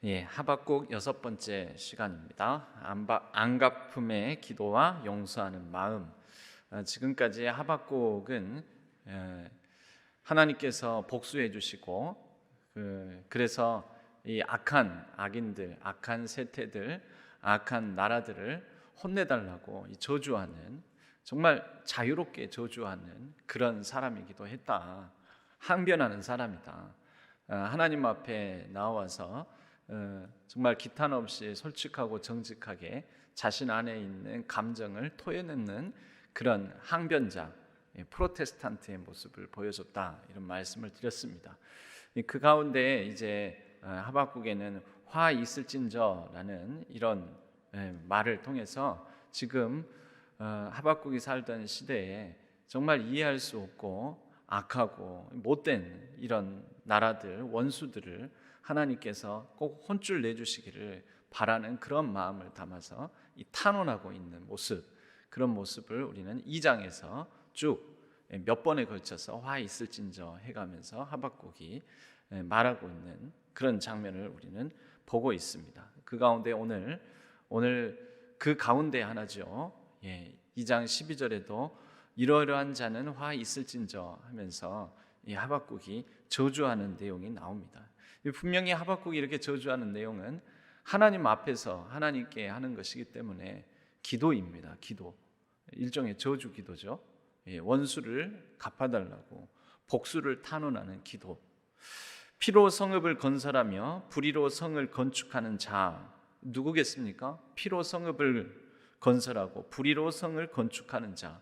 예, 하박국 6번째 시간입니다. 안갚음의 기도와 용서하는 마음. 지금까지 하박국은 하나님께서 복수해 주시고 그래서 이 악인들, 악한 세태들, 악한 나라들을 혼내달라고 저주하는, 정말 자유롭게 저주하는 그런 사람이기도 했다. 항변하는 사람이다. 하나님 앞에 나와서 정말 기탄 없이 솔직하고 정직하게 자신 안에 있는 감정을 토해내는 그런 항변자, 프로테스탄트의 모습을 보여줬다, 이런 말씀을 드렸습니다. 그 가운데 이제 하박국에는 화 있을진저라는 이런 말을 통해서 지금 하박국이 살던 시대에 정말 이해할 수 없고 악하고 못된 이런 나라들, 원수들을 하나님께서 꼭 혼쭐 내주시기를 바라는 그런 마음을 담아서 이 탄원하고 있는 모습, 그런 모습을 우리는 2장에서 쭉 몇 번에 걸쳐서 화 있을진저 해가면서 하박국이 말하고 있는 그런 장면을 우리는 보고 있습니다. 그 가운데 오늘 그 가운데 하나죠. 2장 12절에도 이러이러한 자는 화 있을진저 하면서 이 하박국이 저주하는 내용이 나옵니다. 분명히 하박국이 이렇게 저주하는 내용은 하나님 앞에서 하나님께 하는 것이기 때문에 기도입니다. 기도, 일종의 저주 기도죠. 원수를 갚아달라고 복수를 탄원하는 기도. 피로 성읍을 건설하며 불의로 성을 건축하는 자, 누구겠습니까? 피로 성읍을 건설하고 불의로 성을 건축하는 자,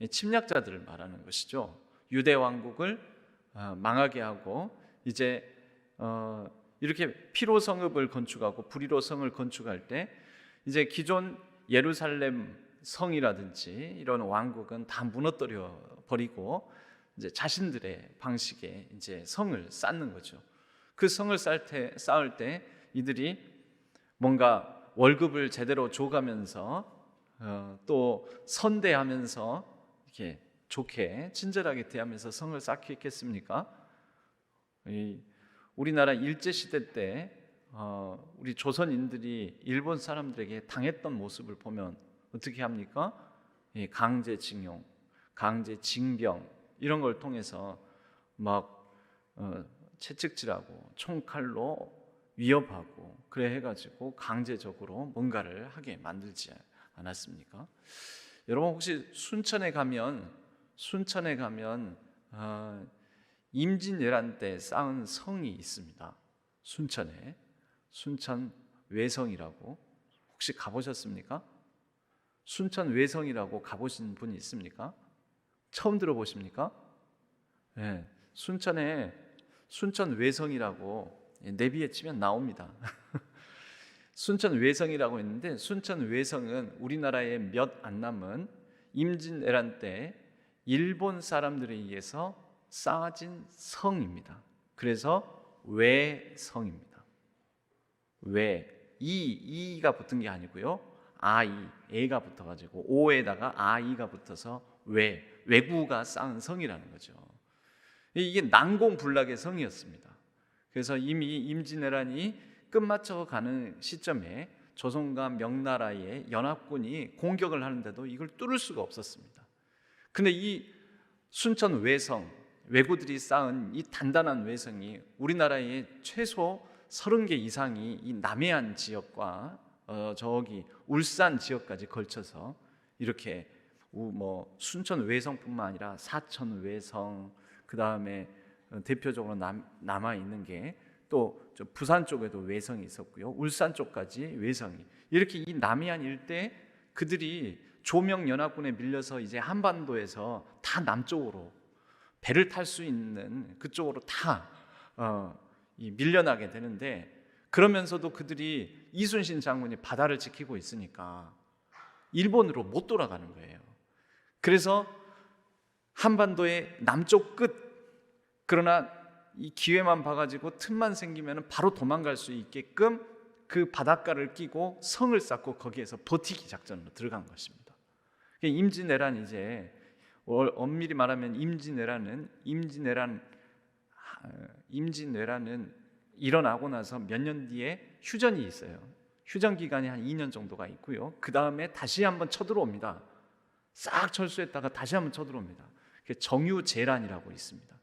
침략자들을 말하는 것이죠. 유대 왕국을 망하게 하고 이제 이렇게 피로 성읍을 건축하고 불의로 성을 건축할 때 이제 기존 예루살렘 성이라든지 이런 왕국은 다 무너뜨려 버리고 이제 자신들의 방식의 이제 성을 쌓는 거죠. 그 성을 쌓을 때 이들이 뭔가 월급을 제대로 줘가면서 또 선대하면서 이렇게 좋게 친절하게 대하면서 성을 쌓기 했겠습니까? 우리나라 일제시대 때 우리 조선인들이 일본 사람들에게 당했던 모습을 보면 어떻게 합니까? 강제징용, 강제징병 이런 걸 통해서 막 채찍질하고 총칼로 위협하고 그래 해가지고 강제적으로 뭔가를 하게 만들지 않았습니까? 여러분 혹시 순천에 가면 임진왜란 때 쌓은 성이 있습니다. 순천에 순천 외성이라고 혹시 가보셨습니까? 순천 외성이라고 가보신 분이 있습니까? 처음 들어보십니까? 네, 순천에 순천 외성이라고 내비에 치면 나옵니다. 순천 외성이라고 있는데 순천 외성은 우리나라에 몇 안 남은 임진왜란 때 일본 사람들에 의해서 쌓아진 성입니다. 그래서 외성입니다. 이가 붙은 게 아니고요. 애가 붙어가지고 오에다가 이가 붙어서 외구가 쌓은 성이라는 거죠. 이게 난공불락의 성이었습니다. 그래서 이미 임진왜란이 끝마쳐가는 시점에 조선과 명나라의 연합군이 공격을 하는데도 이걸 뚫을 수가 없었습니다. 근데 이 순천 외성, 왜구들이 쌓은 이 단단한 외성이 우리나라의 최소 30개 이상이 이 남해안 지역과 저기 울산 지역까지 걸쳐서 이렇게 순천 외성뿐만 아니라 사천 외성, 그 다음에 대표적으로 남아 있는 게 또 부산 쪽에도 외성이 있었고요, 울산 쪽까지 외성이, 이렇게 이 남해안 일대 그들이 조명 연합군에 밀려서 이제 한반도에서 다 남쪽으로 배를 탈 수 있는 그쪽으로 다 밀려나게 되는데, 그러면서도 그들이 이순신 장군이 바다를 지키고 있으니까 일본으로 못 돌아가는 거예요. 그래서 한반도의 남쪽 끝, 그러나 이 기회만 봐가지고 틈만 생기면 바로 도망갈 수 있게끔 그 바닷가를 끼고 성을 쌓고 거기에서 버티기 작전으로 들어간 것입니다. 임진왜란, 이제 엄밀히 말하면 임진왜란은 일어나고 나서 몇 년 뒤에 휴전이 있어요. 휴전 기간이 한 2년 정도가 있고요. 그 다음에 다시 한번 쳐들어옵니다. 싹 철수했다가 다시 한번 쳐들어옵니다. 그게 정유재란이라고 있습니다.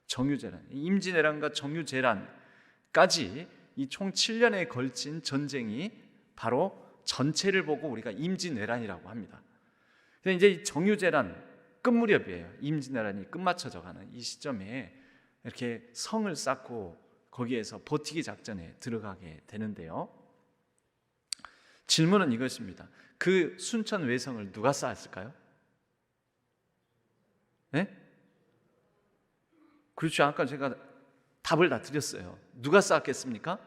정유재란, 임진왜란과 정유재란까지 이 총 7년에 걸친 전쟁이 바로 전체를 보고 우리가 임진왜란이라고 합니다. 그래서 이제 이 정유재란 끝 무렵이에요. 임진왜란이 끝마쳐져가는 이 시점에 이렇게 성을 쌓고 거기에서 버티기 작전에 들어가게 되는데요. 질문은 이것입니다. 그 순천 외성을 누가 쌓았을까요? 네? 그렇죠. 아까 제가 답을 다 드렸어요. 누가 쌓았겠습니까?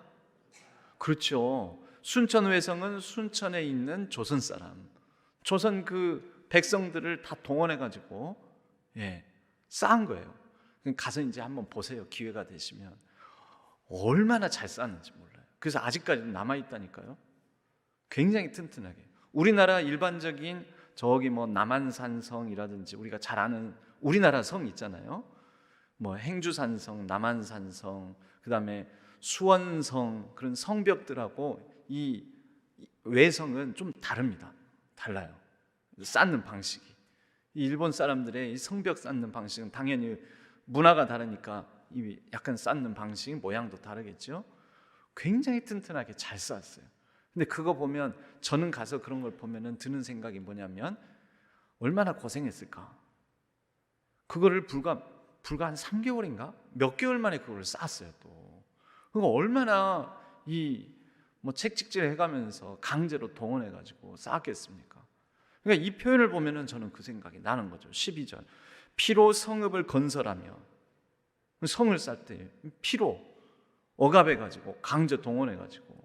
그렇죠. 순천 외성은 순천에 있는 조선 사람, 조선 그 백성들을 다 동원해 가지고 쌓은 거예요. 가서 이제 한번 보세요. 기회가 되시면 얼마나 잘 쌓았는지 몰라요. 그래서 아직까지 남아 있다니까요. 굉장히 튼튼하게. 우리나라 일반적인 저기 뭐 남한산성이라든지 우리가 잘 아는 우리나라 성 있잖아요. 뭐 행주산성, 남한산성, 그다음에 수원성, 그런 성벽들하고 이 외성은 좀 다릅니다. 달라요. 쌓는 방식이. 일본 사람들의 이 성벽 쌓는 방식은 당연히 문화가 다르니까 이 약간 쌓는 방식, 모양도 다르겠죠. 굉장히 튼튼하게 잘 쌓았어요. 근데 그거 보면 저는 가서 그런 걸 보면은 드는 생각이 뭐냐면 얼마나 고생했을까. 그거를 불과 한 3개월인가? 몇 개월 만에 그걸 쌓았어요. 또 그거 얼마나 뭐 책찍질 해가면서 강제로 동원해가지고 쌓았겠습니까? 그러니까 이 표현을 보면은 저는 그 생각이 나는 거죠. 12절 피로 성읍을 건설하며, 성을 쌓을 때 피로 억압해가지고 강제 동원해가지고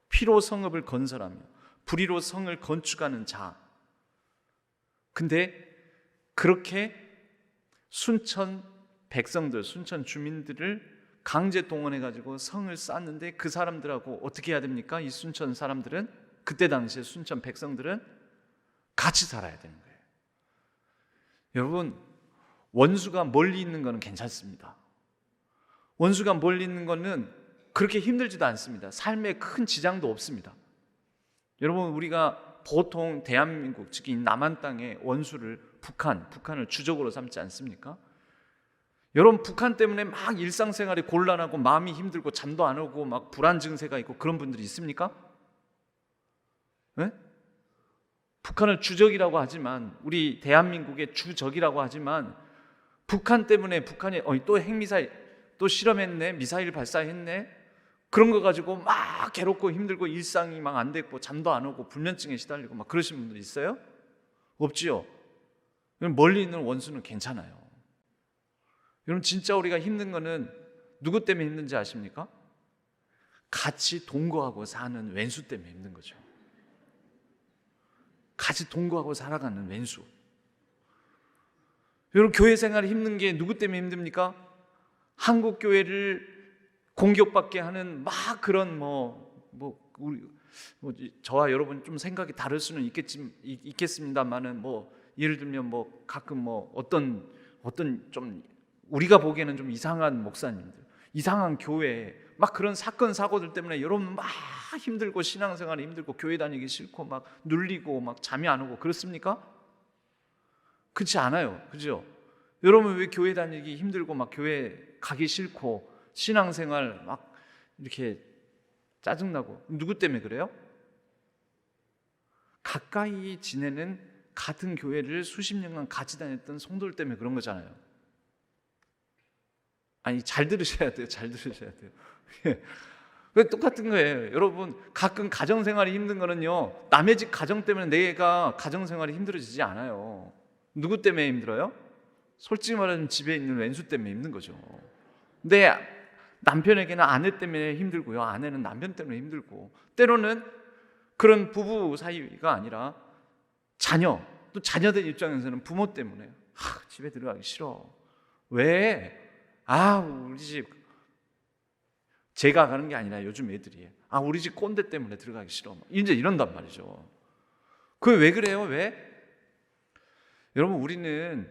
피로 성읍을 건설하며 불의로 성을 건축하는 자. 근데 그렇게 순천 백성들, 순천 주민들을 강제 동원해가지고 성을 쌓는데 그 사람들하고 어떻게 해야 됩니까? 이 순천 사람들은, 그때 당시에 순천 백성들은 같이 살아야 되는 거예요. 여러분, 원수가 멀리 있는 거는 괜찮습니다. 원수가 멀리 있는 거는 그렇게 힘들지도 않습니다. 삶에 큰 지장도 없습니다. 여러분, 우리가 보통 대한민국, 특히 남한 땅의 원수를 북한을 주적으로 삼지 않습니까? 여러분, 북한 때문에 막 일상생활이 곤란하고 마음이 힘들고 잠도 안 오고 막 불안 증세가 있고 그런 분들이 있습니까? 네? 북한을 주적이라고 하지만, 우리 대한민국의 주적이라고 하지만, 북한 때문에 북한이 또 핵미사일 또 실험했네, 미사일 발사했네, 그런 거 가지고 막 괴롭고 힘들고 일상이 막 안 됐고 잠도 안 오고 불면증에 시달리고 막 그러신 분들 있어요? 없지요? 멀리 있는 원수는 괜찮아요. 여러분, 진짜 우리가 힘든 거는 누구 때문에 힘든지 아십니까? 같이 동거하고 사는 왼수 때문에 힘든 거죠. 같이 동거하고 살아가는 왼수. 여러분, 교회 생활이 힘든 게 누구 때문에 힘듭니까? 한국 교회를 공격받게 하는 막 그런 저와 여러분 좀 생각이 다를 수는 있겠습니다만은 예를 들면 가끔 어떤 좀 우리가 보기에는 좀 이상한 목사님들, 이상한 교회, 막 그런 사건 사고들 때문에 여러분 막 힘들고 신앙생활이 힘들고 교회 다니기 싫고 막 눌리고 막 잠이 안 오고 그렇습니까? 그렇지 않아요. 그죠? 여러분, 왜 교회 다니기 힘들고 막 교회 가기 싫고 신앙생활 막 이렇게 짜증나고, 누구 때문에 그래요? 가까이 지내는 같은 교회를 수십 년간 같이 다녔던 성도들 때문에 그런 거잖아요. 아니, 잘 들으셔야 돼요. 잘 들으셔야 돼요. 똑같은 거예요. 여러분, 가끔 가정생활이 힘든 거는요, 남의 집 가정 때문에 내가 가정생활이 힘들어지지 않아요. 누구 때문에 힘들어요? 솔직히 말하면 집에 있는 왼수 때문에 힘든 거죠. 근데 남편에게는 아내 때문에 힘들고요, 아내는 남편 때문에 힘들고, 때로는 그런 부부 사이가 아니라 또 자녀들 입장에서는 부모 때문에 집에 들어가기 싫어. 왜? 우리 집, 제가 가는 게 아니라 요즘 애들이 우리 집 꼰대 때문에 들어가기 싫어, 이제 이런단 말이죠. 그게 왜 그래요? 왜? 여러분, 우리는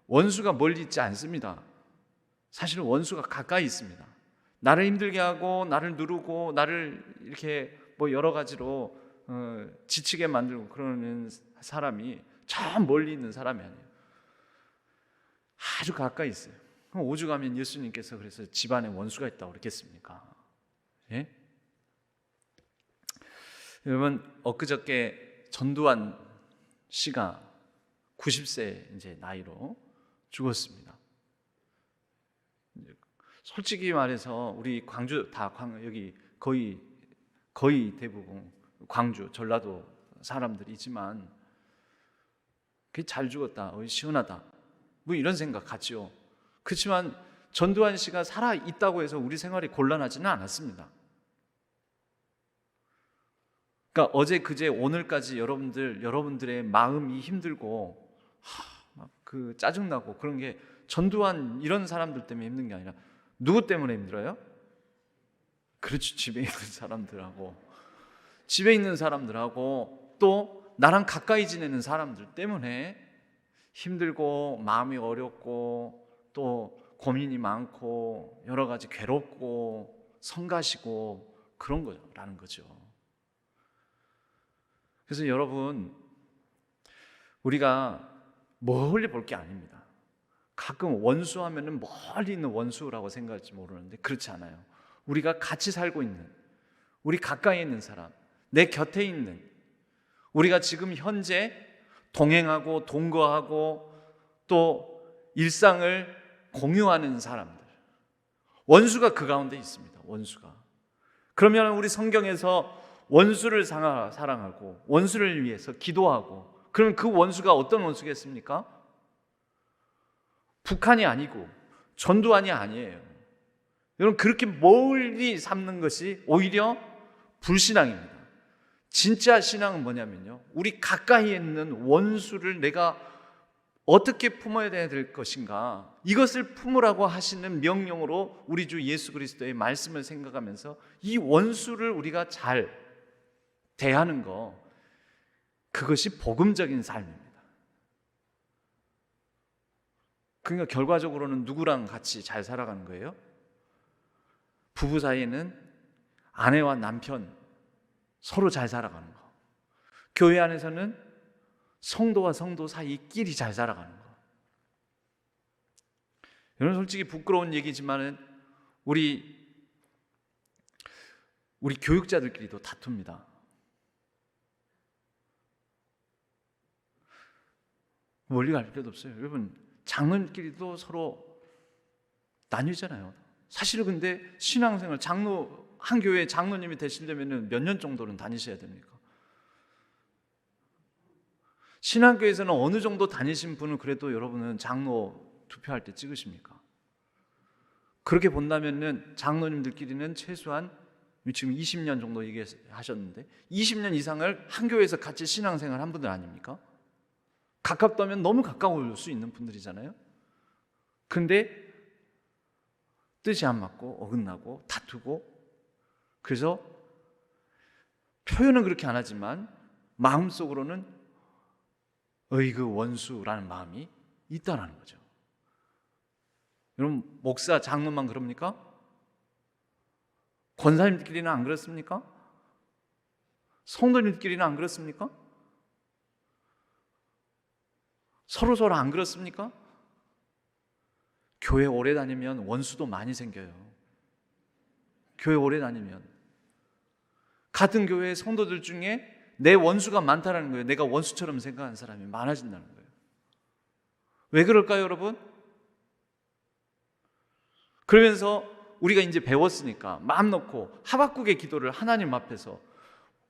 원수가 멀리 있지 않습니다. 사실은 원수가 가까이 있습니다. 나를 힘들게 하고 나를 누르고 나를 이렇게 뭐 여러 가지로 지치게 만들고 그러는 사람이 저 멀리 있는 사람이 아니에요. 아주 가까이 있어요. 그럼 오죽하면 예수님께서 그래서 집안에 원수가 있다고 그랬겠습니까? 예? 여러분, 엊그저께 전두환 씨가 90세 이제 나이로 죽었습니다. 솔직히 말해서 우리 광주 여기 거의 대부분 광주 전라도 사람들이지만 그게 잘 죽었다, 시원하다, 뭐 이런 생각 같지요. 그렇지만 전두환 씨가 살아 있다고 해서 우리 생활이 곤란하지는 않았습니다. 그러니까 어제 그제 오늘까지 여러분들의 마음이 힘들고 그 짜증나고 그런 게 전두환 이런 사람들 때문에 힘든 게 아니라 누구 때문에 힘들어요? 그렇죠. 집에 있는 사람들하고 또 나랑 가까이 지내는 사람들 때문에 힘들고 마음이 어렵고 또 고민이 많고 여러 가지 괴롭고 성가시고 그런 거라는 거죠. 그래서 여러분, 우리가 멀리 볼 게 아닙니다. 가끔 원수하면은 멀리 있는 원수라고 생각할지 모르는데 그렇지 않아요. 우리가 같이 살고 있는, 우리 가까이 있는 사람, 내 곁에 있는, 우리가 지금 현재 동행하고 동거하고 또 일상을 공유하는 사람들, 원수가 그 가운데 있습니다. 원수가. 그러면 우리 성경에서 원수를 사랑하고 원수를 위해서 기도하고, 그러면 그 원수가 어떤 원수겠습니까? 북한이 아니고 전두환이 아니에요. 여러분, 그렇게 멀리 삼는 것이 오히려 불신앙입니다. 진짜 신앙은 뭐냐면요, 우리 가까이에 있는 원수를 내가 어떻게 품어야 될 것인가, 이것을 품으라고 하시는 명령으로 우리 주 예수 그리스도의 말씀을 생각하면서 이 원수를 우리가 잘 대하는 거, 그것이 복음적인 삶입니다. 그러니까 결과적으로는 누구랑 같이 잘 살아가는 거예요? 부부 사이에는 아내와 남편 서로 잘 살아가는 거, 교회 안에서는 성도와 성도 사이끼리 잘 살아가는 거. 여러분, 솔직히 부끄러운 얘기지만은 우리 교육자들끼리도 다툽니다. 멀리 갈 필요도 없어요. 여러분, 장로님끼리도 서로 나뉘잖아요. 사실 근데 신앙생활, 한 교회 장로님이 되시려면 몇 년 정도는 다니셔야 됩니까? 신앙교회에서는 어느 정도 다니신 분은 그래도 여러분은 장로 투표할 때 찍으십니까? 그렇게 본다면은 장로님들끼리는 최소한 지금 20년 정도 얘기하셨는데 20년 이상을 한 교회에서 같이 신앙생활 한 분들 아닙니까? 가깝다면 너무 가까울 수 있는 분들이잖아요. 근데 뜻이 안 맞고 어긋나고 다투고, 그래서 표현은 그렇게 안 하지만 마음속으로는 그 원수라는 마음이 있다는 거죠. 여러분, 목사, 장로만 그럽니까? 권사님들끼리는 안 그렇습니까? 성도님들끼리는 안 그렇습니까? 서로 안 그렇습니까? 교회 오래 다니면 원수도 많이 생겨요. 교회 오래 다니면 같은 교회의 성도들 중에 내 원수가 많다는 거예요. 내가 원수처럼 생각하는 사람이 많아진다는 거예요. 왜 그럴까요, 여러분? 그러면서 우리가 이제 배웠으니까 마음 놓고 하박국의 기도를 하나님 앞에서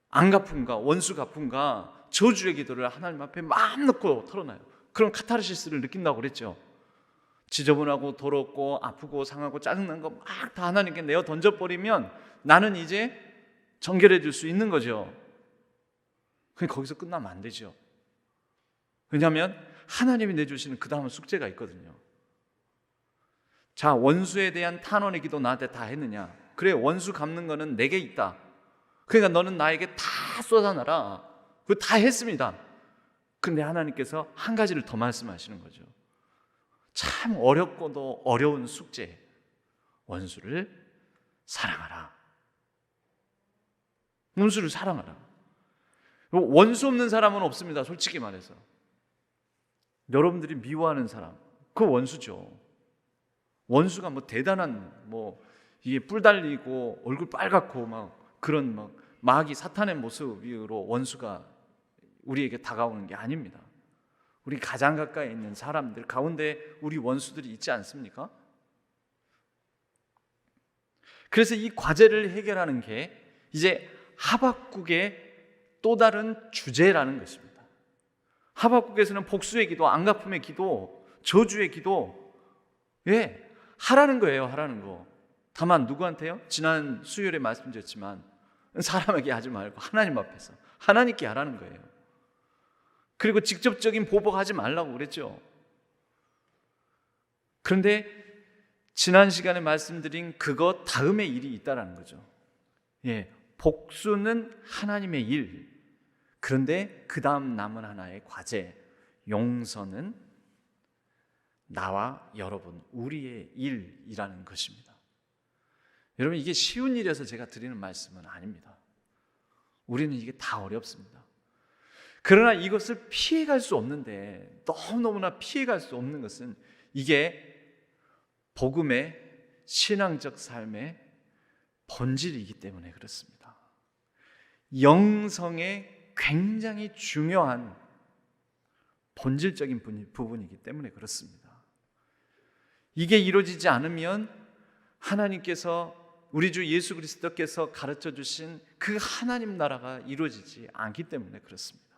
안 갚음과 원수 갚음과 저주의 기도를 하나님 앞에 마음 놓고 털어놔요. 그럼 카타르시스를 느낀다고 그랬죠. 지저분하고 더럽고 아프고 상하고 짜증난 거 막 다 하나님께 내어 던져버리면 나는 이제 정결해 줄 수 있는 거죠. 그냥 거기서 끝나면 안 되죠. 왜냐하면 하나님이 내주시는 그 다음은 숙제가 있거든요. 자, 원수에 대한 탄원의 기도 나한테 다 했느냐? 그래, 원수 갚는 거는 내게 있다. 그러니까 너는 나에게 다 쏟아놔라. 그거 다 했습니다. 근데 하나님께서 한 가지를 더 말씀하시는 거죠. 참 어렵고도 어려운 숙제, 원수를 사랑하라. 원수를 사랑하라. 원수 없는 사람은 없습니다. 솔직히 말해서. 여러분들이 미워하는 사람, 그 원수죠. 원수가 뭐 대단한 이게 뿔 달리고 얼굴 빨갛고 막 그런 막 마귀 사탄의 모습으로 원수가 우리에게 다가오는 게 아닙니다. 우리 가장 가까이 있는 사람들 가운데 우리 원수들이 있지 않습니까? 그래서 이 과제를 해결하는 게 이제 하박국의 또 다른 주제라는 것입니다. 하박국에서는 복수의 기도, 안갚음의 기도, 저주의 기도, 하라는 거예요. 하라는 거. 다만 누구한테요? 지난 수요일에 말씀드렸지만 사람에게 하지 말고 하나님 앞에서 하나님께 하라는 거예요. 그리고 직접적인 보복하지 말라고 그랬죠. 그런데 지난 시간에 말씀드린 그것 다음의 일이 있다라는 거죠. 복수는 하나님의 일. 그런데 그 다음 남은 하나의 과제, 용서는 나와 여러분, 우리의 일이라는 것입니다. 여러분, 이게 쉬운 일이어서 제가 드리는 말씀은 아닙니다. 우리는 이게 다 어렵습니다. 그러나 이것을 피해갈 수 없는데, 너무너무나 피해갈 수 없는 것은 이게 복음의 신앙적 삶의 본질이기 때문에 그렇습니다. 영성의 굉장히 중요한 본질적인 부분이기 때문에 그렇습니다. 이게 이루어지지 않으면 하나님께서, 우리 주 예수 그리스도께서 가르쳐 주신 그 하나님 나라가 이루어지지 않기 때문에 그렇습니다.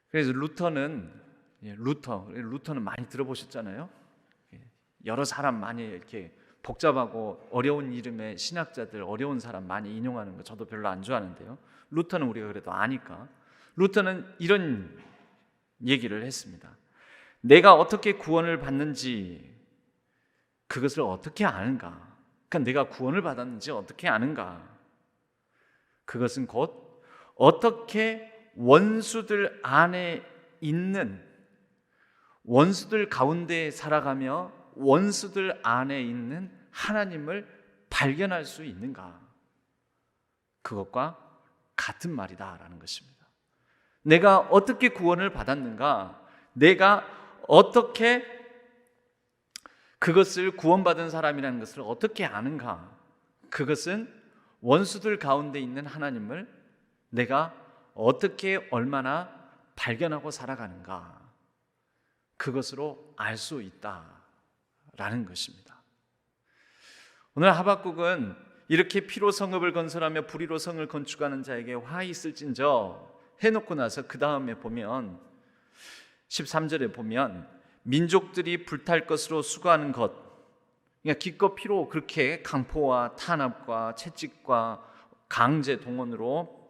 그래서 루터는 많이 들어보셨잖아요. 여러 사람 많이 이렇게 복잡하고 어려운 이름의 신학자들, 어려운 사람 많이 인용하는 거 저도 별로 안 좋아하는데요. 루터는 우리가 그래도 아니까. 루터는 이런 얘기를 했습니다. 내가 어떻게 구원을 받는지 그것을 어떻게 아는가? 그러니까 내가 구원을 받았는지 어떻게 아는가? 그것은 곧 어떻게 원수들 안에 있는, 원수들 가운데 살아가며 원수들 안에 있는 하나님을 발견할 수 있는가? 그것과 같은 말이다라는 것입니다. 내가 어떻게 구원을 받았는가? 내가 어떻게 그것을 구원받은 사람이라는 것을 어떻게 아는가? 그것은 원수들 가운데 있는 하나님을 내가 어떻게 얼마나 발견하고 살아가는가? 그것으로 알 수 있다라는 것입니다. 오늘 하박국은 이렇게 피로 성읍을 건설하며 불의로 성을 건축하는 자에게 화 있을진저 해놓고 나서 그 다음에 보면 13절에 보면 민족들이 불탈 것으로 수고하는 것, 그러니까 기껏 피로 그렇게 강포와 탄압과 채찍과 강제 동원으로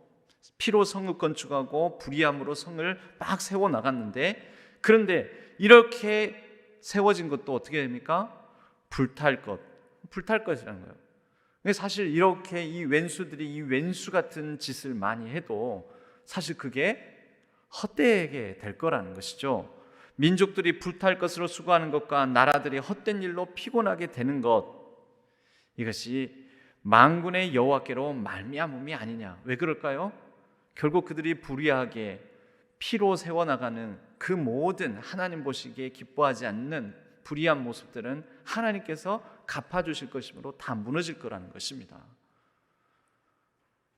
피로 성읍 건축하고 불의함으로 성을 막 세워 나갔는데, 그런데 이렇게 세워진 것도 어떻게 됩니까? 불탈 것이라는 거예요. 사실 이렇게 이 왼수들이 이 왼수 같은 짓을 많이 해도 사실 그게 헛되게 될 거라는 것이죠. 민족들이 불탈 것으로 수고하는 것과 나라들이 헛된 일로 피곤하게 되는 것, 이것이 만군의 여호와께로 말미암음이 아니냐. 왜 그럴까요? 결국 그들이 불의하게 피로 세워나가는 그 모든 하나님 보시기에 기뻐하지 않는 불의한 모습들은 하나님께서 갚아주실 것이므로 다 무너질 거라는 것입니다.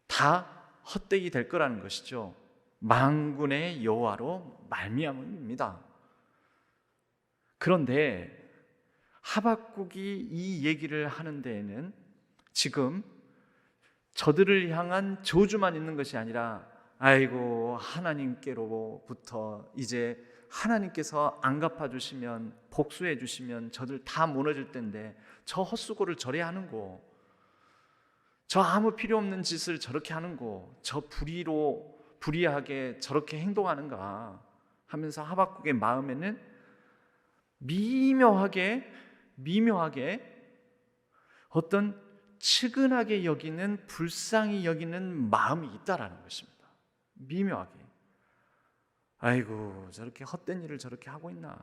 다 헛되이 될 거라는 것이죠. 만군의 여호와로 말미암음입니다. 그런데 하박국이 이 얘기를 하는 데에는 지금 저들을 향한 저주만 있는 것이 아니라, 아이고 하나님께로부터 이제 하나님께서 안 갚아주시면, 복수해 주시면 저들 다 무너질 텐데 저 헛수고를 저래 하는 거, 저 아무 필요 없는 짓을 저렇게 하는 거, 저 불의하게 저렇게 행동하는가 하면서 하박국의 마음에는 미묘하게 어떤 측은하게 여기는, 불쌍히 여기는 마음이 있다라는 것입니다. 미묘하게. 아이고 저렇게 헛된 일을 저렇게 하고 있나,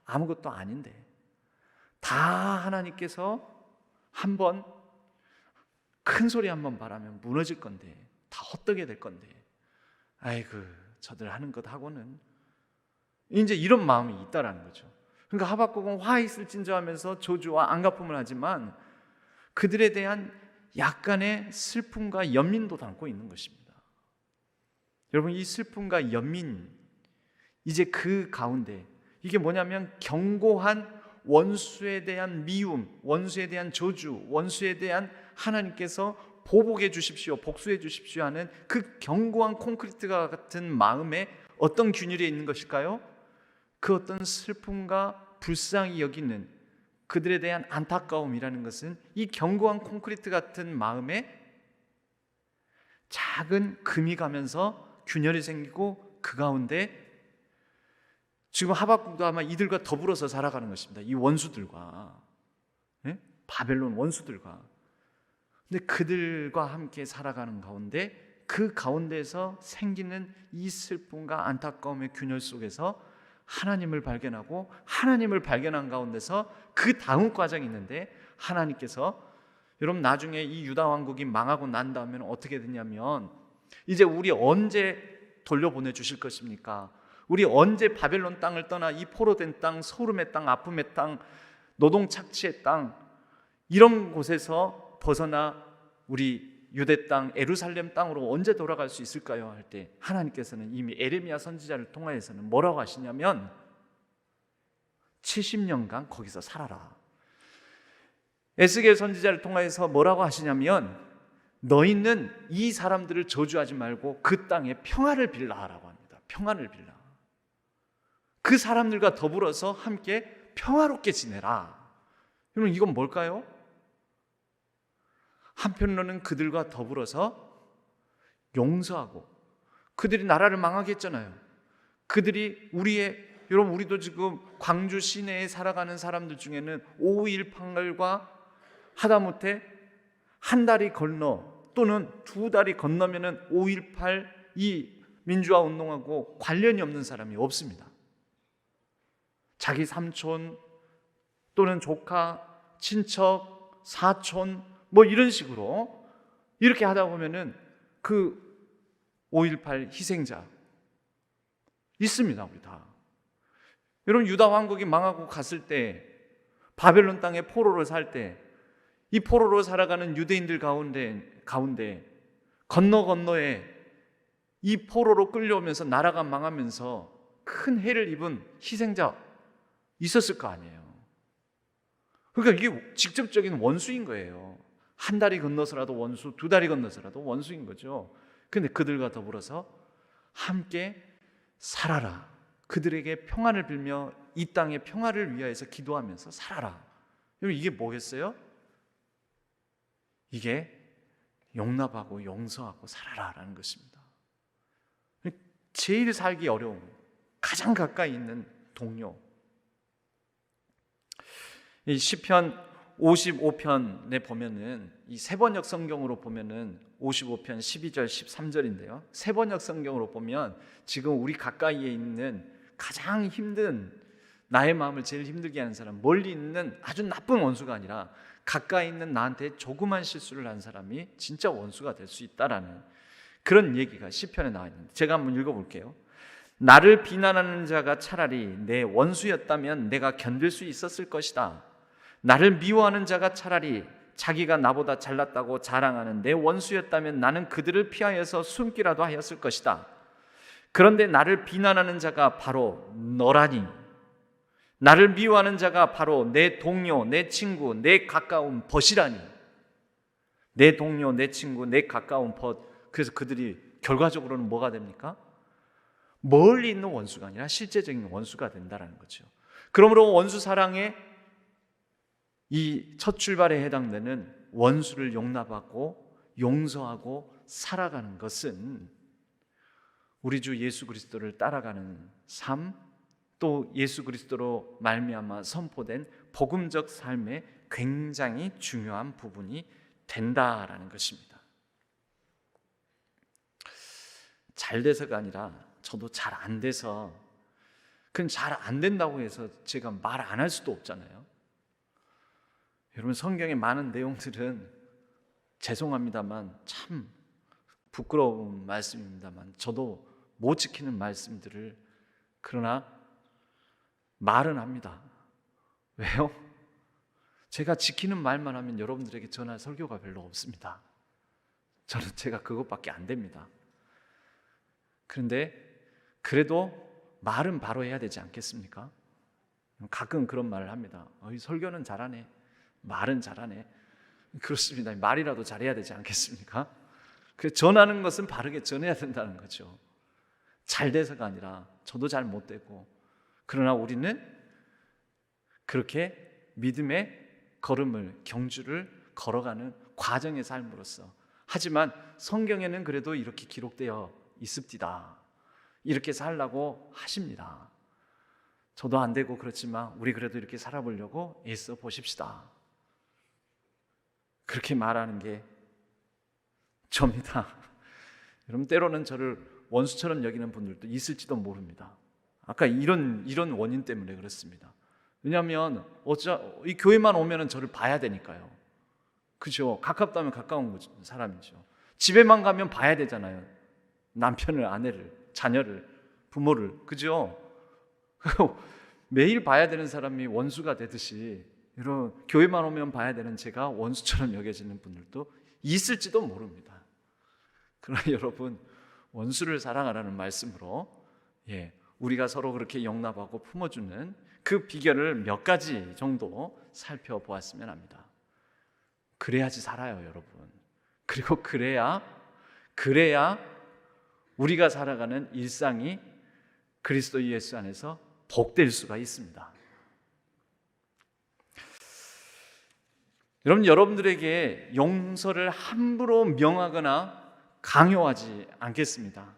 아무것도 아닌데 다 하나님께서 한번 큰 소리 한번 바라면 무너질 건데, 다 헛되게 될 건데, 아이고 저들 하는 것 하고는, 이제 이런 마음이 있다라는 거죠. 그러니까 하박국은 화 있을진저 하면서 저주와 안갚음을 하지만 그들에 대한 약간의 슬픔과 연민도 담고 있는 것입니다. 여러분, 이 슬픔과 연민, 이제 그 가운데 이게 뭐냐면 견고한 원수에 대한 미움, 원수에 대한 저주, 원수에 대한 하나님께서 보복해 주십시오, 복수해 주십시오 하는 그 견고한 콘크리트가 같은 마음에 어떤 균열이 있는 것일까요? 그 어떤 슬픔과 불쌍히 여기는 그들에 대한 안타까움이라는 것은 이 견고한 콘크리트 같은 마음에 작은 금이 가면서 균열이 생기고 그 가운데 지금 하박국도 아마 이들과 더불어서 살아가는 것입니다. 이 원수들과, 바벨론 원수들과. 근데 그들과 함께 살아가는 가운데 그 가운데서 생기는 이 슬픔과 안타까움의 균열 속에서 하나님을 발견하고, 하나님을 발견한 가운데서 그 다음 과정이 있는데, 하나님께서 여러분 나중에 이 유다 왕국이 망하고 난 다음에는 어떻게 되냐면, 이제 우리 언제 돌려보내 주실 것입니까? 우리 언제 바벨론 땅을 떠나 이 포로된 땅, 소름의 땅, 아픔의 땅, 노동착취의 땅, 이런 곳에서 벗어나 우리 유대 땅, 예루살렘 땅으로 언제 돌아갈 수 있을까요? 할 때 하나님께서는 이미 에레미야 선지자를 통하여서는 뭐라고 하시냐면 70년간 거기서 살아라. 에스겔 선지자를 통하여서 뭐라고 하시냐면 너희는 이 사람들을 저주하지 말고 그 땅에 평화를 빌라라고 합니다. 평화를 빌라. 그 사람들과 더불어서 함께 평화롭게 지내라. 여러분, 이건 뭘까요? 한편으로는 그들과 더불어서 용서하고, 그들이 나라를 망하게 했잖아요. 그들이 여러분, 우리도 지금 광주 시내에 살아가는 사람들 중에는 5.18과 하다못해 한 다리 건너 또는 두 다리 건너면은 5.18 이 민주화 운동하고 관련이 없는 사람이 없습니다. 자기 삼촌 또는 조카, 친척, 사촌 뭐 이런 식으로 이렇게 하다 보면은 그 5.18 희생자 있습니다. 우리 다. 여러분, 유다 왕국이 망하고 갔을 때, 바벨론 땅에 포로로 살 때, 이 포로로 살아가는 유대인들 가운데 건너에 이 포로로 끌려오면서 나라가 망하면서 큰 해를 입은 희생자 있었을 거 아니에요. 그러니까 이게 직접적인 원수인 거예요. 한 다리 건너서라도 원수, 두 다리 건너서라도 원수인 거죠. 그런데 그들과 더불어서 함께 살아라. 그들에게 평안을 빌며 이 땅의 평화를 위하여서 기도하면서 살아라. 여러분, 이게 뭐겠어요? 이게 용납하고 용서하고 살아라라는 것입니다. 제일 살기 어려운, 가장 가까이 있는 동료. 이 시편 55편에 보면은, 이 세번역 성경으로 보면은 55편 12절 13절인데요. 세번역 성경으로 보면 지금 우리 가까이에 있는 가장 힘든, 나의 마음을 제일 힘들게 하는 사람, 멀리 있는 아주 나쁜 원수가 아니라 가까이 있는 나한테 조그만 실수를 한 사람이 진짜 원수가 될 수 있다라는 그런 얘기가 시편에 나와 있는데, 제가 한번 읽어볼게요. 나를 비난하는 자가 차라리 내 원수였다면 내가 견딜 수 있었을 것이다. 나를 미워하는 자가 차라리 자기가 나보다 잘났다고 자랑하는 내 원수였다면 나는 그들을 피하여서 숨기라도 하였을 것이다. 그런데 나를 비난하는 자가 바로 너라니, 나를 미워하는 자가 바로 내 동료, 내 친구, 내 가까운 벗이라니. 내 동료, 내 친구, 내 가까운 벗. 그래서 그들이 결과적으로는 뭐가 됩니까? 멀리 있는 원수가 아니라 실제적인 원수가 된다는 거죠. 그러므로 원수 사랑의 이 첫 출발에 해당되는 원수를 용납하고 용서하고 살아가는 것은 우리 주 예수 그리스도를 따라가는 삶, 또 예수 그리스도로 말미암아 선포된 복음적 삶의 굉장히 중요한 부분이 된다라는 것입니다. 잘 돼서가 아니라 저도 잘 안 돼서 그건 잘 안 된다고 해서 제가 말 안 할 수도 없잖아요. 여러분, 성경의 많은 내용들은 죄송합니다만 참 부끄러운 말씀입니다만 저도 못 지키는 말씀들을 그러나 말은 합니다. 왜요? 제가 지키는 말만 하면 여러분들에게 전할 설교가 별로 없습니다. 저는 제가 그것밖에 안 됩니다. 그런데 그래도 말은 바로 해야 되지 않겠습니까? 가끔 그런 말을 합니다. 설교는 잘하네, 말은 잘하네. 그렇습니다. 말이라도 잘해야 되지 않겠습니까? 그래서 전하는 것은 바르게 전해야 된다는 거죠. 잘 돼서가 아니라 저도 잘 못 되고, 그러나 우리는 그렇게 믿음의 걸음을, 경주를 걸어가는 과정의 삶으로서, 하지만 성경에는 그래도 이렇게 기록되어 있습니다. 이렇게 살라고 하십니다. 저도 안 되고 그렇지만 우리 그래도 이렇게 살아보려고 애써 보십시다. 그렇게 말하는 게 접니다. 여러분, 때로는 저를 원수처럼 여기는 분들도 있을지도 모릅니다. 아까 이런 원인 때문에 그렇습니다. 왜냐하면 이 교회만 오면 저를 봐야 되니까요. 그죠? 가깝다면 가까운 사람이죠. 집에만 가면 봐야 되잖아요. 남편을, 아내를, 자녀를, 부모를. 그죠? 매일 봐야 되는 사람이 원수가 되듯이 이런 교회만 오면 봐야 되는 제가 원수처럼 여겨지는 분들도 있을지도 모릅니다. 그러나 여러분, 원수를 사랑하라는 말씀으로 우리가 서로 그렇게 용납하고 품어주는 그 비결을 몇 가지 정도 살펴보았으면 합니다. 그래야지 살아요, 여러분. 그리고 그래야 우리가 살아가는 일상이 그리스도 예수 안에서 복될 수가 있습니다. 여러분들에게 용서를 함부로 명하거나 강요하지 않겠습니다.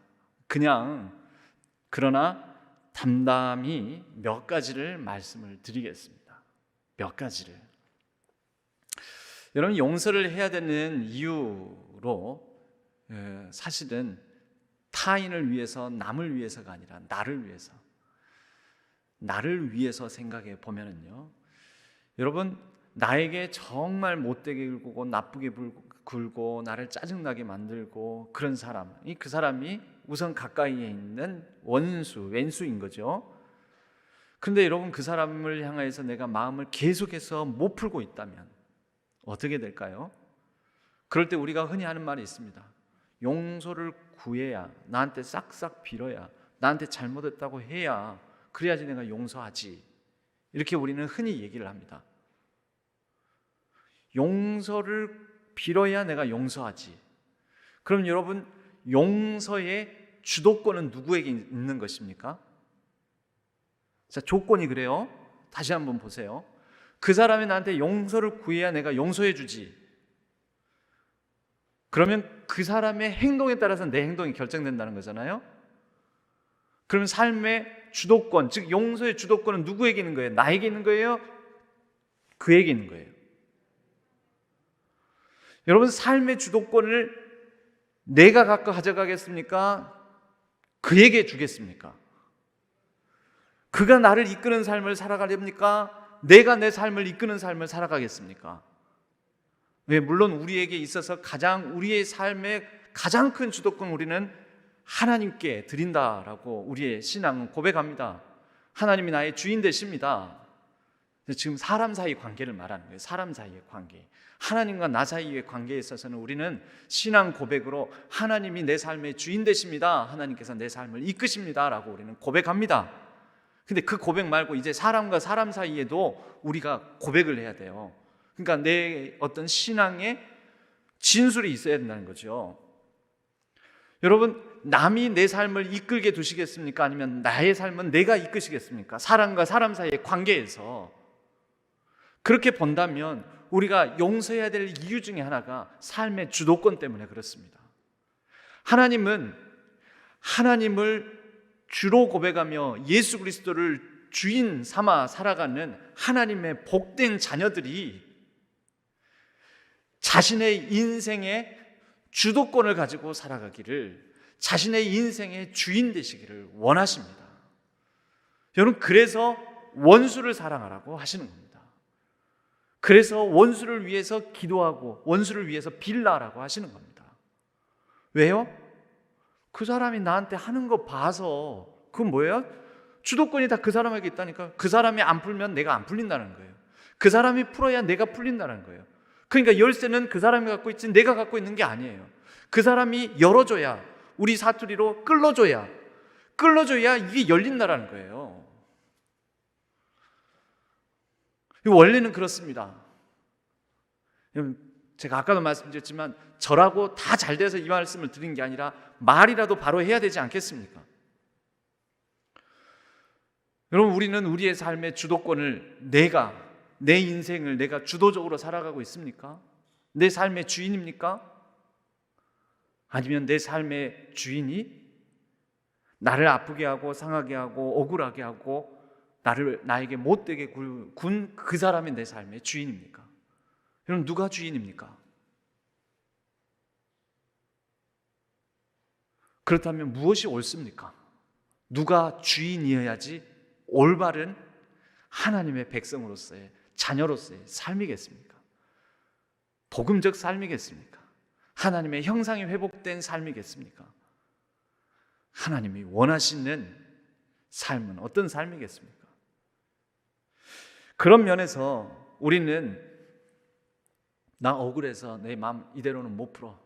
그러나 담담히 몇 가지를 말씀을 드리겠습니다. 몇 가지를. 여러분, 용서를 해야 되는 이유로 사실은 타인을 위해서, 남을 위해서가 아니라 나를 위해서 생각해 보면은요, 여러분, 나에게 정말 못되게 굴고 나쁘게 굴고 나를 짜증나게 만들고 그런 사람, 그 사람이 우선 가까이에 있는 왼수인 거죠. 그런데 여러분, 그 사람을 향해서 내가 마음을 계속해서 못 풀고 있다면 어떻게 될까요? 그럴 때 우리가 흔히 하는 말이 있습니다. 용서를 구해야, 나한테 싹싹 빌어야, 나한테 잘못했다고 해야, 그래야지 내가 용서하지. 이렇게 우리는 흔히 얘기를 합니다. 용서를 빌어야 내가 용서하지. 그럼 여러분, 용서의 주도권은 누구에게 있는 것입니까? 자, 조건이 그래요. 다시 한번 보세요. 그 사람이 나한테 용서를 구해야 내가 용서해 주지. 그러면 그 사람의 행동에 따라서 내 행동이 결정된다는 거잖아요. 그러면 삶의 주도권, 즉 용서의 주도권은 누구에게 있는 거예요? 나에게 있는 거예요? 그에게 있는 거예요? 여러분, 삶의 주도권을 내가 가져가겠습니까? 그에게 주겠습니까? 그가 나를 이끄는 삶을 살아가렵니까? 내가 내 삶을 이끄는 삶을 살아가겠습니까? 물론 우리에게 있어서 우리의 삶의 가장 큰 주도권, 우리는 하나님께 드린다라고 우리의 신앙은 고백합니다. 하나님이 나의 주인 되십니다. 지금 사람 사이 관계를 말하는 거예요. 사람 사이의 관계, 하나님과 나 사이의 관계에 있어서는 우리는 신앙 고백으로 하나님이 내 삶의 주인 되십니다, 하나님께서 내 삶을 이끄십니다 라고 우리는 고백합니다. 근데 그 고백 말고 이제 사람과 사람 사이에도 우리가 고백을 해야 돼요. 그러니까 내 어떤 신앙의 진술이 있어야 된다는 거죠. 여러분, 남이 내 삶을 이끌게 두시겠습니까? 아니면 나의 삶은 내가 이끄시겠습니까? 사람과 사람 사이의 관계에서 그렇게 본다면 우리가 용서해야 될 이유 중에 하나가 삶의 주도권 때문에 그렇습니다. 하나님을 주로 고백하며 예수 그리스도를 주인 삼아 살아가는 하나님의 복된 자녀들이 자신의 인생의 주도권을 가지고 살아가기를, 자신의 인생의 주인 되시기를 원하십니다. 여러분, 그래서 원수를 사랑하라고 하시는 겁니다. 그래서 원수를 위해서 기도하고 원수를 위해서 빌라라고 하시는 겁니다. 왜요? 그 사람이 나한테 하는 거 봐서, 그건 뭐예요? 주도권이 다 그 사람에게 있다니까. 그 사람이 안 풀면 내가 안 풀린다는 거예요. 그 사람이 풀어야 내가 풀린다는 거예요. 그러니까 열쇠는 그 사람이 갖고 있지 내가 갖고 있는 게 아니에요. 그 사람이 열어줘야, 우리 사투리로 끌어줘야 이게 열린다라는 거예요. 원래는 그렇습니다. 제가 아까도 말씀드렸지만 저라고 다 잘 돼서 이 말씀을 드린 게 아니라 말이라도 바로 해야 되지 않겠습니까? 여러분, 우리는 우리의 삶의 주도권을 내 인생을 내가 주도적으로 살아가고 있습니까? 내 삶의 주인입니까? 아니면 내 삶의 주인이 나를 아프게 하고 상하게 하고 억울하게 하고 나에게 못되게 군 그 사람이 내 삶의 주인입니까? 여러분, 누가 주인입니까? 그렇다면 무엇이 옳습니까? 누가 주인이어야지 올바른 하나님의 백성으로서의 자녀로서의 삶이겠습니까? 복음적 삶이겠습니까? 하나님의 형상이 회복된 삶이겠습니까? 하나님이 원하시는 삶은 어떤 삶이겠습니까? 그런 면에서 우리는 나 억울해서 내 마음 이대로는 못 풀어.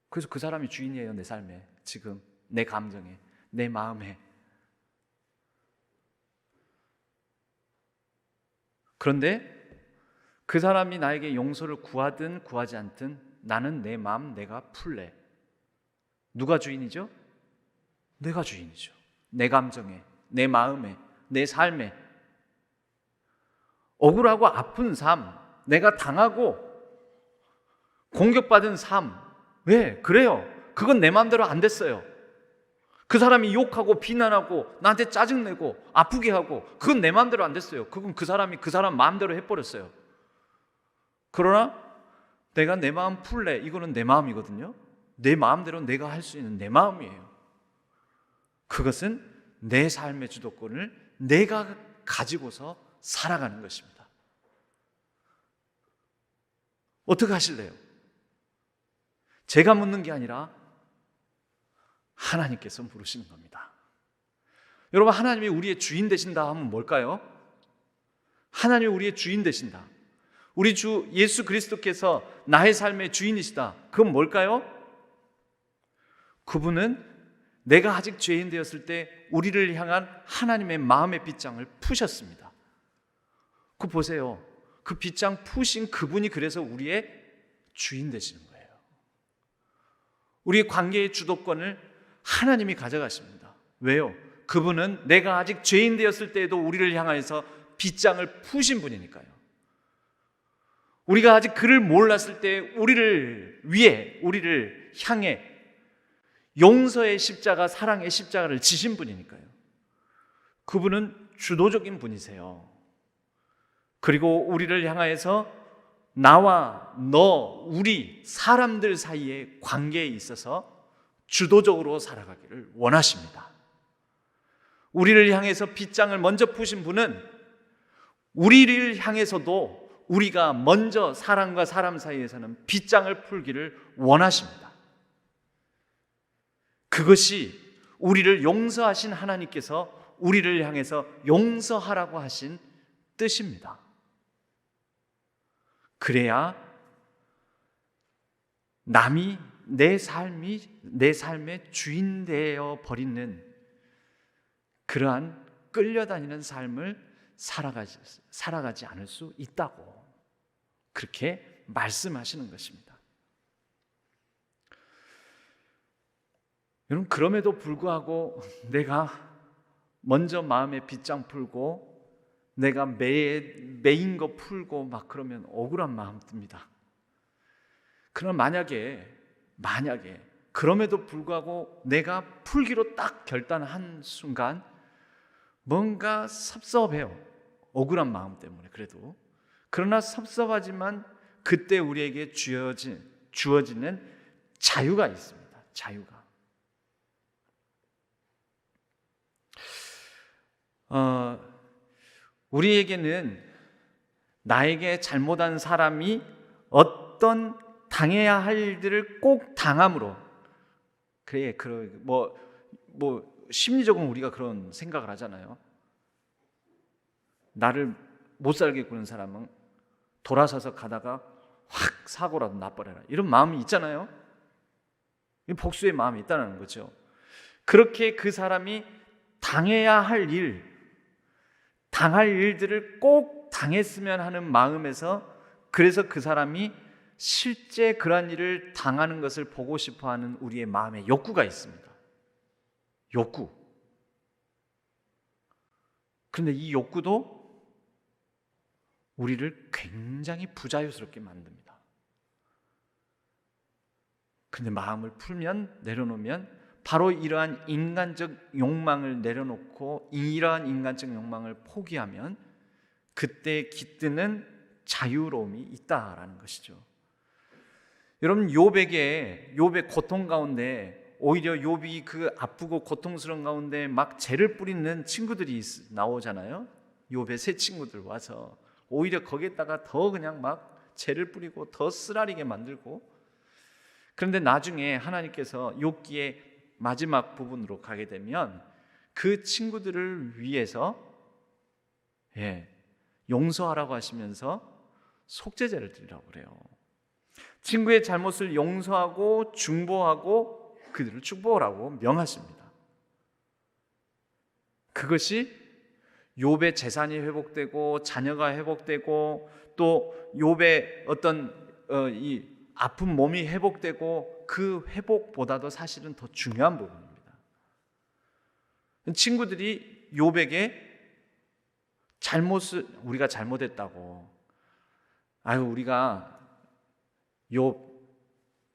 그래서 그 사람이 주인이에요. 내 삶에, 지금 내 감정에, 내 마음에. 그런데 그 사람이 나에게 용서를 구하든 구하지 않든 나는 내 마음 내가 풀래. 누가 주인이죠? 내가 주인이죠. 내 감정에, 내 마음에, 내 삶에. 억울하고 아픈 삶, 내가 당하고 공격받은 삶. 왜? 그래요. 그건 내 마음대로 안 됐어요. 그 사람이 욕하고 비난하고 나한테 짜증내고 아프게 하고, 그건 내 마음대로 안 됐어요. 그건 그 사람이 그 사람 마음대로 해버렸어요. 그러나 내가 내 마음 풀래, 이거는 내 마음이거든요. 내 마음대로 내가 할 수 있는 내 마음이에요. 그것은 내 삶의 주도권을 내가 가지고서 살아가는 것입니다. 어떻게 하실래요? 제가 묻는 게 아니라 하나님께서 물으시는 겁니다. 여러분, 하나님이 우리의 주인 되신다 하면 뭘까요? 하나님이 우리의 주인 되신다, 우리 주 예수 그리스도께서 나의 삶의 주인이시다. 그건 뭘까요? 그분은 내가 아직 죄인 되었을 때 우리를 향한 하나님의 마음의 빗장을 푸셨습니다. 그거 보세요. 그 빗장 푸신 그분이 그래서 우리의 주인 되시는 거예요. 우리의 관계의 주도권을 하나님이 가져가십니다. 왜요? 그분은 내가 아직 죄인 되었을 때에도 우리를 향해서 빗장을 푸신 분이니까요. 우리가 아직 그를 몰랐을 때 우리를 위해, 우리를 향해 용서의 십자가, 사랑의 십자가를 지신 분이니까요. 그분은 주도적인 분이세요. 그리고 우리를 향하여서 나와 너, 우리 사람들 사이의 관계에 있어서 주도적으로 살아가기를 원하십니다. 우리를 향해서 빗장을 먼저 푸신 분은 우리를 향해서도 우리가 먼저 사람과 사람 사이에서는 빗장을 풀기를 원하십니다. 그것이 우리를 용서하신 하나님께서 우리를 향해서 용서하라고 하신 뜻입니다. 그래야 남이 내 삶의 주인 되어 버리는 그러한 끌려다니는 삶을 살아가지 않을 수 있다고 그렇게 말씀하시는 것입니다. 여러분, 그럼에도 불구하고 내가 먼저 마음에 빗장 풀고 내가 매인 거 풀고 막 그러면 억울한 마음 듭니다. 그러나 만약에 그럼에도 불구하고 내가 풀기로 딱 결단한 순간 뭔가 섭섭해요. 억울한 마음 때문에. 그러나 섭섭하지만 그때 우리에게 주어지는 자유가 있습니다. 자유가. 어, 우리에게는 나에게 잘못한 사람이 어떤 당해야 할 일들을 꼭 당함으로, 그래, 심리적으로 우리가 그런 생각을 하잖아요. 나를 못 살게 구는 사람은 돌아서서 가다가 확 사고라도 나버려라, 이런 마음이 있잖아요. 복수의 마음이 있다는 거죠. 그렇게 그 사람이 당해야 할 일, 당할 일들을 꼭 당했으면 하는 마음에서, 그래서 그 사람이 실제 그러한 일을 당하는 것을 보고 싶어하는 우리의 마음의 욕구가 있습니다. 욕구. 그런데 이 욕구도 우리를 굉장히 부자유스럽게 만듭니다. 근데 마음을 풀면, 내려놓으면 바로 이러한 인간적 욕망을 내려놓고 이러한 인간적 욕망을 포기하면 그때 깃드는 자유로움이 있다라는 것이죠. 여러분, 욥의 고통 가운데 오히려 욥이 그 아프고 고통스러운 가운데 막 죄를 뿌리는 친구들이 나오잖아요. 욥의 새 친구들 와서 오히려 거기에다가 더 그냥 막 죄를 뿌리고 더 쓰라리게 만들고, 그런데 나중에 하나님께서 욥기의 마지막 부분으로 가게 되면 그 친구들을 위해서 용서하라고 하시면서 속죄제를 드리라고 그래요. 친구의 잘못을 용서하고 중보하고 그들을 축복하라고 명하십니다. 그것이 욥의 재산이 회복되고 자녀가 회복되고 또 욥의 어떤 이 아픈 몸이 회복되고, 그 회복보다도 사실은 더 중요한 부분입니다. 친구들이 욥에게 우리가 잘못했다고, 우리가 욥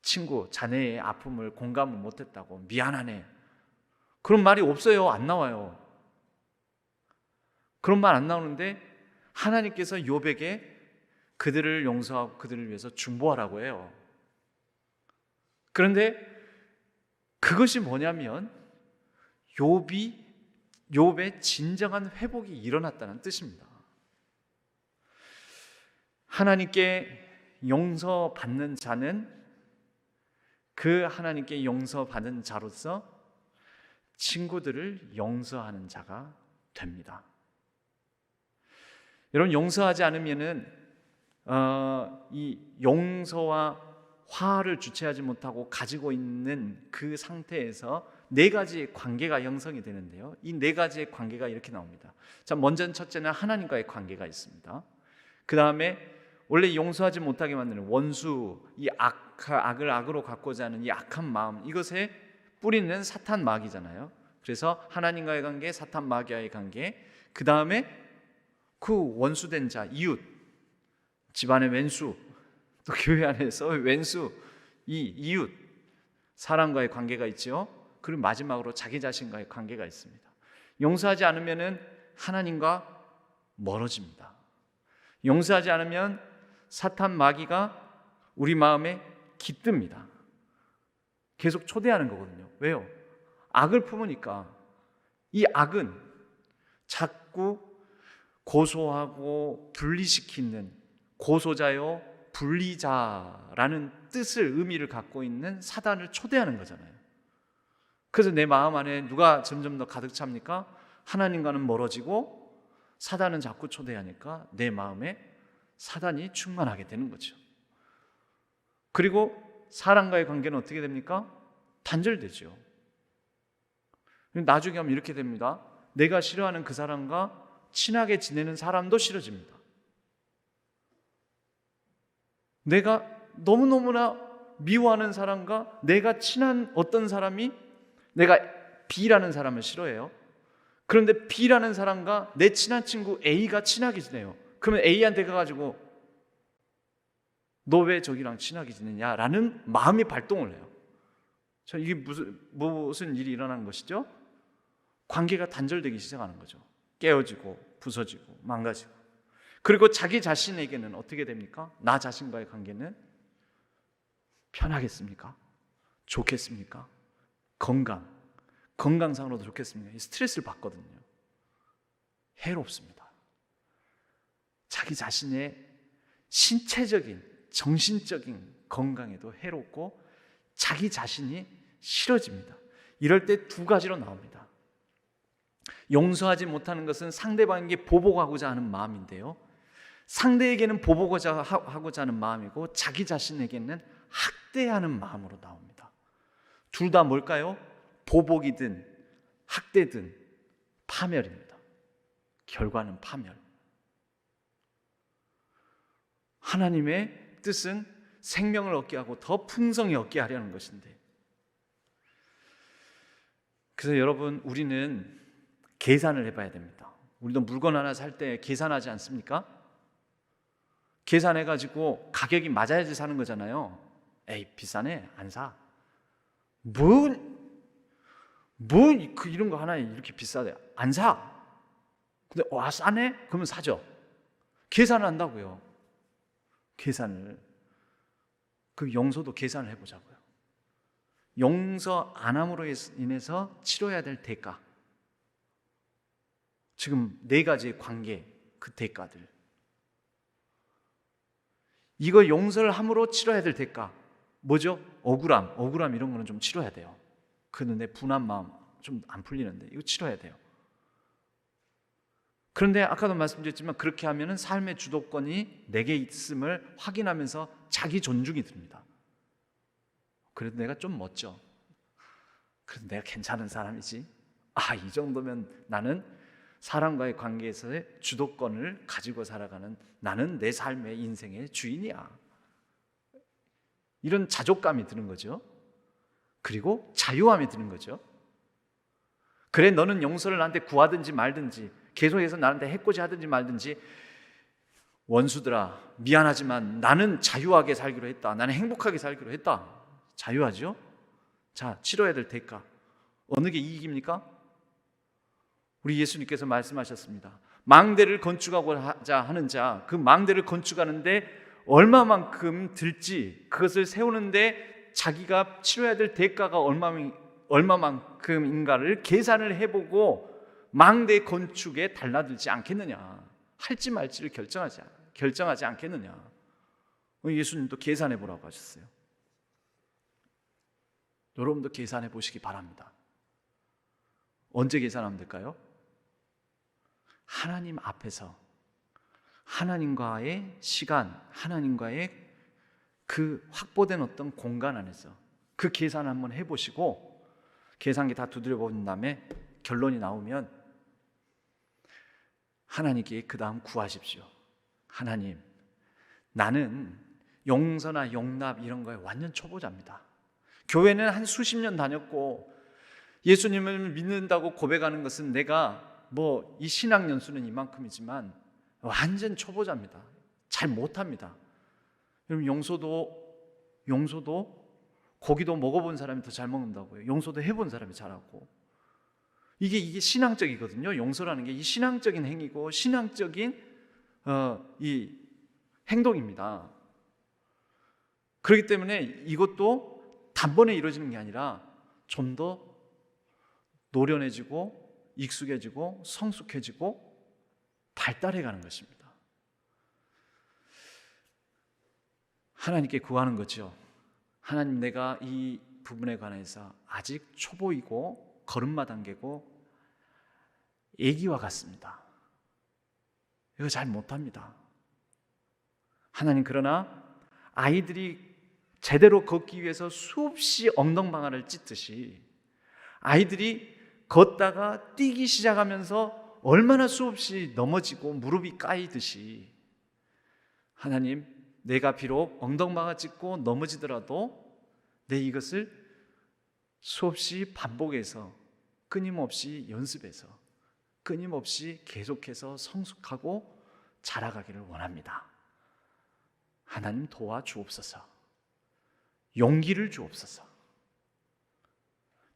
친구 자네의 아픔을 공감을 못했다고 미안하네, 그런 말이 없어요. 안 나와요. 그런 말 안 나오는데 하나님께서 욥에게 그들을 용서하고 그들을 위해서 중보하라고 해요. 그런데 그것이 뭐냐면 욥의 진정한 회복이 일어났다는 뜻입니다. 하나님께 용서받는 자는 그 하나님께 용서받은 자로서 친구들을 용서하는 자가 됩니다. 여러분, 용서하지 않으면은 이 용서와 화를 주체하지 못하고 가지고 있는 그 상태에서 네 가지의 관계가 형성이 되는데요. 이 네 가지의 관계가 이렇게 나옵니다. 자, 먼저 첫째는 하나님과의 관계가 있습니다. 그 다음에 원래 용서하지 못하게 만드는 원수, 이 악을 악으로 갖고자 하는 이 악한 마음, 이것에 뿌리는 사탄 마귀잖아요. 그래서 하나님과의 관계, 사탄 마귀와의 관계, 그 다음에 그 원수된 자, 이웃, 집안의 왼수, 또 교회 안에서 왼수, 이 이웃, 사람과의 관계가 있죠. 그리고 마지막으로 자기 자신과의 관계가 있습니다. 용서하지 않으면 하나님과 멀어집니다. 용서하지 않으면 사탄 마귀가 우리 마음에 깃듭니다. 계속 초대하는 거거든요. 왜요? 악을 품으니까. 이 악은 자꾸 고소하고 분리시키는, 고소자요 분리자라는 의미를 갖고 있는 사단을 초대하는 거잖아요. 그래서 내 마음 안에 누가 점점 더 가득 찹니까? 하나님과는 멀어지고 사단은 자꾸 초대하니까 내 마음에 사단이 충만하게 되는 거죠. 그리고 사람과의 관계는 어떻게 됩니까? 단절되죠. 나중에 하면 이렇게 됩니다. 내가 싫어하는 그 사람과 친하게 지내는 사람도 싫어집니다. 내가 너무너무나 미워하는 사람과 내가 친한 어떤 사람이, 내가 B라는 사람을 싫어해요. 그런데 B라는 사람과 내 친한 친구 A가 친하게 지내요. 그러면 A한테 가가지고 너 왜 저기랑 친하게 지내냐라는 마음이 발동을 해요. 자, 이게 무슨 일이 일어나는 것이죠? 관계가 단절되기 시작하는 거죠. 깨어지고 부서지고 망가지고. 그리고 자기 자신에게는 어떻게 됩니까? 나 자신과의 관계는 편하겠습니까? 좋겠습니까? 건강상으로도 좋겠습니까? 스트레스를 받거든요. 해롭습니다. 자기 자신의 신체적인, 정신적인 건강에도 해롭고 자기 자신이 싫어집니다. 이럴 때 두 가지로 나옵니다. 용서하지 못하는 것은 상대방에게 보복하고자 하는 마음인데요, 상대에게는 보복하고자 하는 마음이고 자기 자신에게는 학대하는 마음으로 나옵니다. 둘 다 뭘까요? 보복이든 학대든 파멸입니다. 결과는 파멸. 하나님의 뜻은 생명을 얻게 하고 더 풍성히 얻게 하려는 것인데, 그래서 여러분, 우리는 계산을 해봐야 됩니다. 우리도 물건 하나 살 때 계산하지 않습니까? 계산해가지고 가격이 맞아야지 사는 거잖아요. 에이, 비싸네, 안 사. 이런 거 하나에 이렇게 비싸대, 안 사. 근데 와, 싸네? 그러면 사죠. 계산을 한다고요. 계산을. 그 용서도 계산을 해보자고요. 용서 안 함으로 인해서 치러야 될 대가, 지금 4가지의 관계, 그 대가들, 이거 용서를 함으로 치러야 될 대가 뭐죠? 억울함 이런 거는 좀 치러야 돼요. 그는 내 분한 마음 좀 안 풀리는데 이거 치러야 돼요. 그런데 아까도 말씀드렸지만 그렇게 하면은 삶의 주도권이 내게 있음을 확인하면서 자기 존중이 듭니다. 그래도 내가 좀 멋져, 그래도 내가 괜찮은 사람이지, 이 정도면 나는 사람과의 관계에서의 주도권을 가지고 살아가는, 나는 내 삶의 인생의 주인이야, 이런 자족감이 드는 거죠. 그리고 자유함이 드는 거죠. 그래, 너는 용서를 나한테 구하든지 말든지 계속해서 나한테 해코지 하든지 말든지, 원수들아 미안하지만 나는 자유하게 살기로 했다, 나는 행복하게 살기로 했다. 자유하죠? 자, 치러야 될 대가, 어느 게 이익입니까? 우리 예수님께서 말씀하셨습니다. 망대를 건축하고자 하는 자, 그 망대를 건축하는데 얼마만큼 들지, 그것을 세우는데 자기가 치러야 될 대가가 얼마만큼인가를 계산을 해보고 망대 건축에 달라들지 않겠느냐, 할지 말지를 결정하지 않겠느냐. 예수님도 계산해 보라고 하셨어요. 여러분도 계산해 보시기 바랍니다. 언제 계산하면 될까요? 하나님 앞에서, 하나님과의 시간, 하나님과의 그 확보된 어떤 공간 안에서 그 계산을 한번 해보시고, 계산기 다 두드려 본 다음에 결론이 나오면 하나님께 그 다음 구하십시오. 하나님, 나는 용서나 용납 이런 거에 완전 초보자입니다. 교회는 한 수십 년 다녔고 예수님을 믿는다고 고백하는 것은 내가 이 신학 연수는 이만큼이지만 완전 초보자입니다. 잘 못합니다. 여러분, 용서도 고기도 먹어본 사람이 더 잘 먹는다고요. 용서도 해본 사람이 잘하고. 이게 신앙적이거든요. 용서라는 게 이 신앙적인 행위고 신앙적인 이 행동입니다. 그렇기 때문에 이것도 단번에 이루어지는 게 아니라 좀 더 노련해지고 익숙해지고 성숙해지고 발달해가는 것입니다. 하나님께 구하는 거죠. 하나님, 내가 이 부분에 관해서 아직 초보이고 걸음마 단계고 애기와 같습니다. 이거 잘 못합니다. 하나님, 그러나 아이들이 제대로 걷기 위해서 수없이 엉덩방아를 찢듯이 아이들이 걷다가 뛰기 시작하면서 얼마나 수없이 넘어지고 무릎이 까이듯이, 하나님, 내가 비록 엉덩방아 찢고 넘어지더라도 내 이것을 수없이 반복해서 끊임없이 연습해서 끊임없이 계속해서 성숙하고 자라가기를 원합니다. 하나님, 도와주옵소서. 용기를 주옵소서.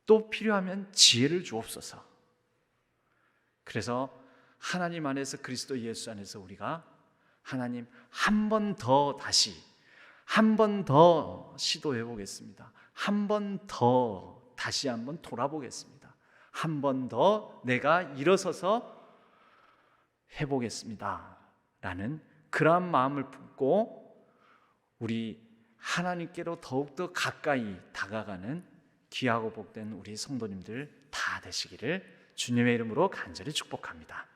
또 필요하면 지혜를 주옵소서. 그래서 하나님 안에서, 그리스도 예수 안에서 우리가 하나님, 한 번 더 시도해 보겠습니다. 한 번 더 다시 한번 돌아보겠습니다. 한 번 더 내가 일어서서 해보겠습니다 라는 그러한 마음을 품고 우리 하나님께로 더욱더 가까이 다가가는 귀하고 복된 우리 성도님들 다 되시기를 주님의 이름으로 간절히 축복합니다.